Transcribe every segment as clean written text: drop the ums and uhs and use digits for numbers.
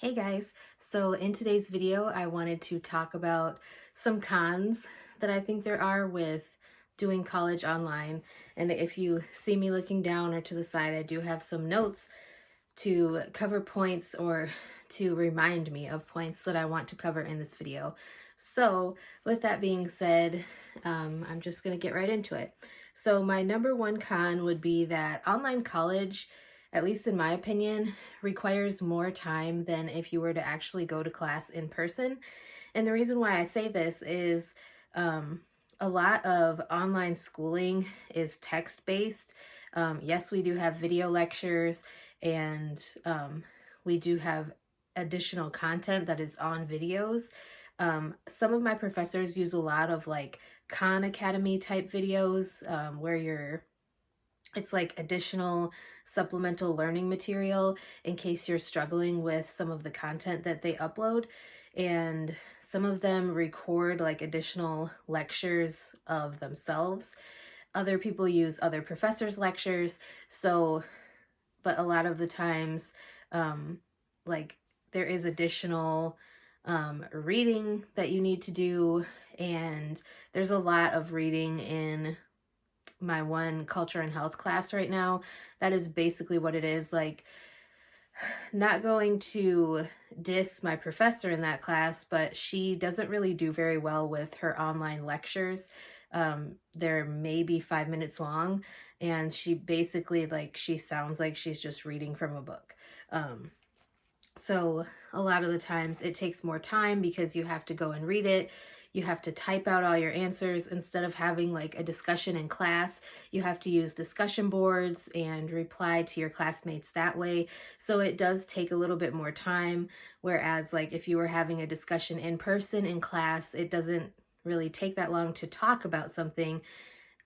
Hey guys, so in today's video I wanted to talk about some cons that I think there are with doing college online. And if you see me looking down or to the side, I do have some notes to cover points or to remind me of points that I want to cover in this video. So with that being said, I'm just going to get right into it. So my number one con would be that online college, at least in my opinion, requires more time than if you were to actually go to class in person. And the reason why I say this is a lot of online schooling is text-based. Yes, we do have video lectures and we do have additional content that is on videos. Some of my professors use a lot of like Khan Academy type videos where it's like additional supplemental learning material in case you're struggling with some of the content that they upload. And some of them record like additional lectures of themselves. Other people use other professors' lectures. But a lot of the times, like there is additional reading that you need to do. And there's a lot of reading in my one culture and health class right now. That is basically what it is. Like, not going to diss my professor in that class, but she doesn't really do very well with her online lectures. They're maybe 5 minutes long, and she basically, like, she sounds like she's just reading from a book. So a lot of the times it takes more time because you have to go and read it. You have to type out all your answers instead of having like a discussion in class. You have to use discussion boards and reply to your classmates that way. So it does take a little bit more time. Whereas like if you were having a discussion in person in class, it doesn't really take that long to talk about something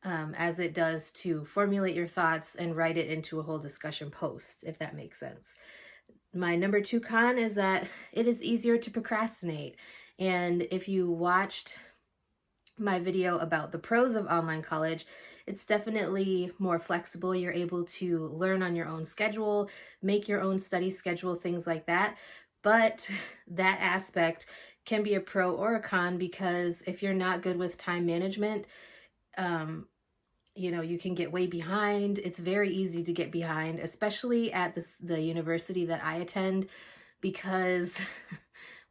as it does to formulate your thoughts and write it into a whole discussion post, if that makes sense. My number two con is that it is easier to procrastinate. And if you watched my video about the pros of online college, it's definitely more flexible. You're able to learn on your own schedule, make your own study schedule, things like that. But that aspect can be a pro or a con because if you're not good with time management, you can get way behind. It's very easy to get behind, especially at the university that I attend, because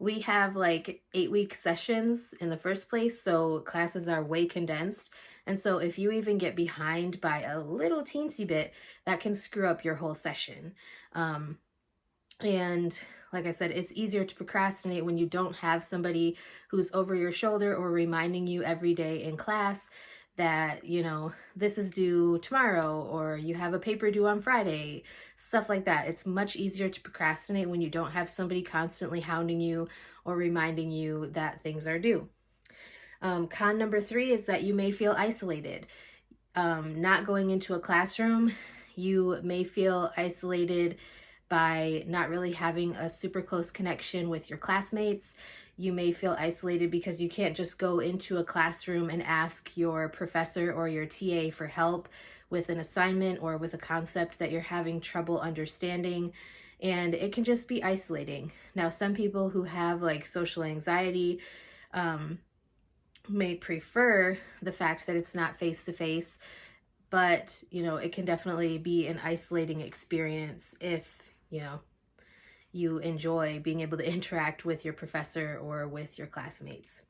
we have like 8-week sessions in the first place, so classes are way condensed. And so if you even get behind by a little teensy bit, that can screw up your whole session. And like I said, it's easier to procrastinate when you don't have somebody who's over your shoulder or reminding you every day in class that, this is due tomorrow, or you have a paper due on Friday, stuff like that. It's much easier to procrastinate when you don't have somebody constantly hounding you or reminding you that things are due. Con number 3 is that you may feel isolated. Not going into a classroom, you may feel isolated by not really having a super close connection with your classmates. You may feel isolated because you can't just go into a classroom and ask your professor or your TA for help with an assignment or with a concept that you're having trouble understanding. And it can just be isolating. Now, some people who have like social anxiety may prefer the fact that it's not face-to-face, but it can definitely be an isolating experience if you enjoy being able to interact with your professor or with your classmates.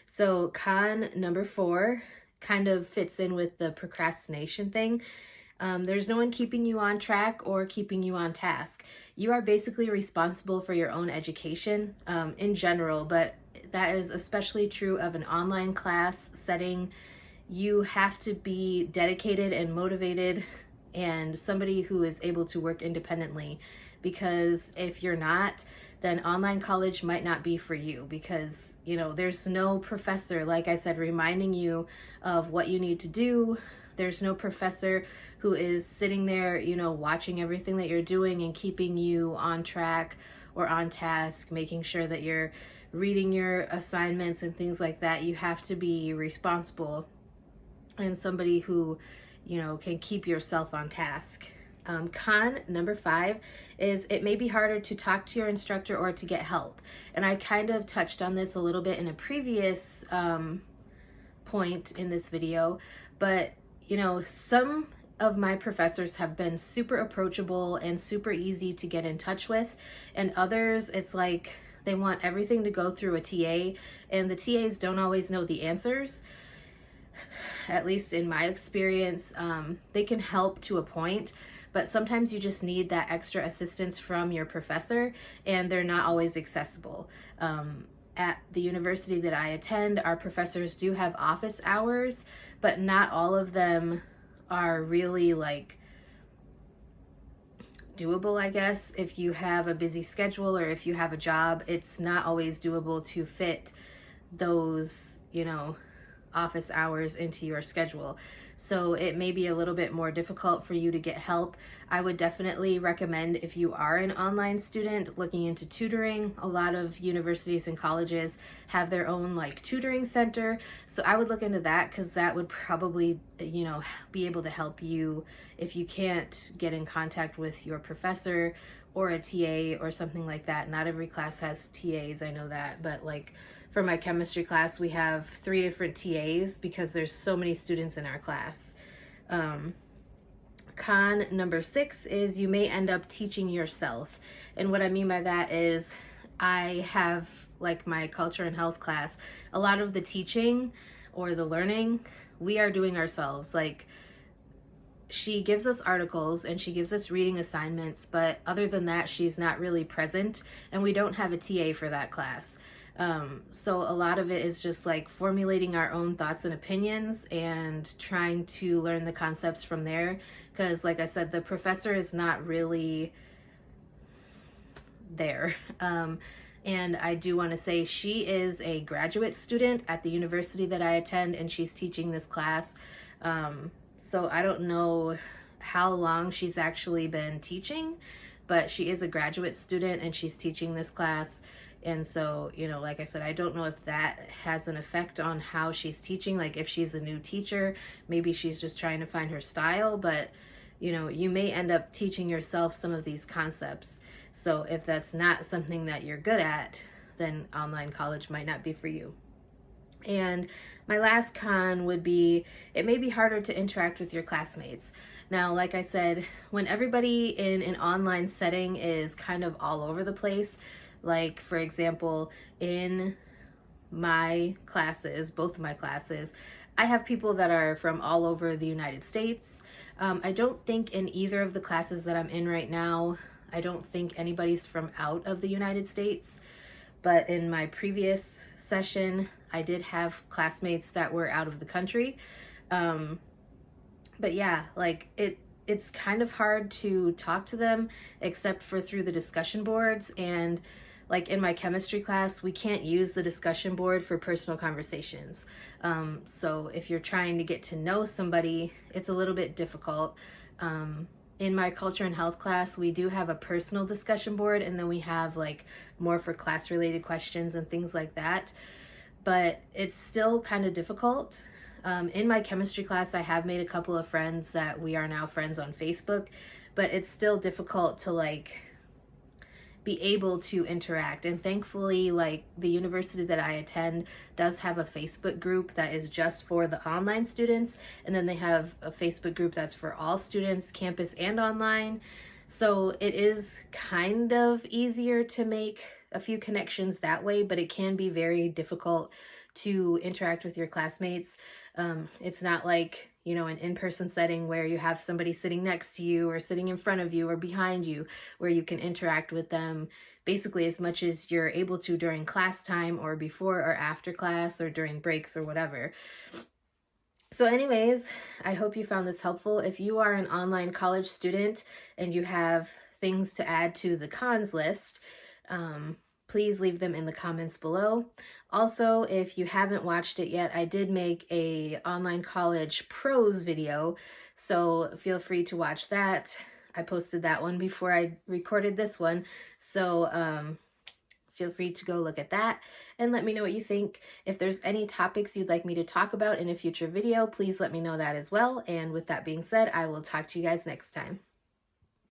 So con number 4 kind of fits in with the procrastination thing. There's no one keeping you on track or keeping you on task. You are basically responsible for your own education in general, but that is especially true of an online class setting. You have to be dedicated and motivated and somebody who is able to work independently, because if you're not, then online college might not be for you, because there's no professor, like I said, reminding you of what you need to do. There's no professor who is sitting there watching everything that you're doing and keeping you on track or on task, making sure that you're reading your assignments and things like that. You have to be responsible and somebody who can keep yourself on task. Con number 5 is it may be harder to talk to your instructor or to get help. And I kind of touched on this a little bit in a previous point in this video, but you know, some of my professors have been super approachable and super easy to get in touch with, and others it's like they want everything to go through a TA, and the TAs don't always know the answers. At least in my experience, they can help to a point, but sometimes you just need that extra assistance from your professor, and they're not always accessible. At the university that I attend, our professors do have office hours, but not all of them are really like doable, I guess. If you have a busy schedule or if you have a job, it's not always doable to fit those, you know, office hours into your schedule. So it may be a little bit more difficult for you to get help. I would definitely recommend, if you are an online student looking into tutoring, a lot of universities and colleges have their own like tutoring center. So I would look into that, because that would probably, you know, be able to help you if you can't get in contact with your professor or a TA or something like that. Not every class has TAs, I know that, but like for my chemistry class, we have 3 different TAs because there's so many students in our class. Con number 6 is you may end up teaching yourself. And what I mean by that is I have like my culture and health class, a lot of the teaching or the learning we are doing ourselves. Like, she gives us articles and she gives us reading assignments, but other than that, she's not really present, and we don't have a TA for that class. So a lot of it is just like formulating our own thoughts and opinions and trying to learn the concepts from there. Because like I said, the professor is not really there. And I do want to say she is a graduate student at the university that I attend, and she's teaching this class. So I don't know how long she's actually been teaching, but she is a graduate student and she's teaching this class. And so, you know, like I said, I don't know if that has an effect on how she's teaching. Like if she's a new teacher, maybe she's just trying to find her style, but you know, you may end up teaching yourself some of these concepts. So if that's not something that you're good at, then online college might not be for you. And my last con would be it may be harder to interact with your classmates. Now, like I said, when everybody in an online setting is kind of all over the place, like for example, in my classes, both of my classes, I have people that are from all over the United States. I don't think in either of the classes that I'm in right now, I don't think anybody's from out of the United States. But in my previous session, I did have classmates that were out of the country. But yeah, like it's kind of hard to talk to them except for through the discussion boards. And like in my chemistry class, we can't use the discussion board for personal conversations. So if you're trying to get to know somebody, it's a little bit difficult. In my culture and health class, we do have a personal discussion board, and then we have like more for class related questions and things like that. But it's still kind of difficult. In my chemistry class, I have made a couple of friends that we are now friends on Facebook, but it's still difficult to like be able to interact. And thankfully, like the university that I attend does have a Facebook group that is just for the online students, and then they have a Facebook group that's for all students, campus and online. So it is kind of easier to make a few connections that way, but it can be very difficult to interact with your classmates. It's not like, you know, an in-person setting where you have somebody sitting next to you or sitting in front of you or behind you, where you can interact with them basically as much as you're able to during class time or before or after class or during breaks or whatever. So anyways, I hope you found this helpful. If you are an online college student and you have things to add to the cons list, please leave them in the comments below. Also, if you haven't watched it yet, I did make a online college pros video, so feel free to watch that. I posted that one before I recorded this one, so feel free to go look at that and let me know what you think. If there's any topics you'd like me to talk about in a future video, please let me know that as well. And with that being said, I will talk to you guys next time.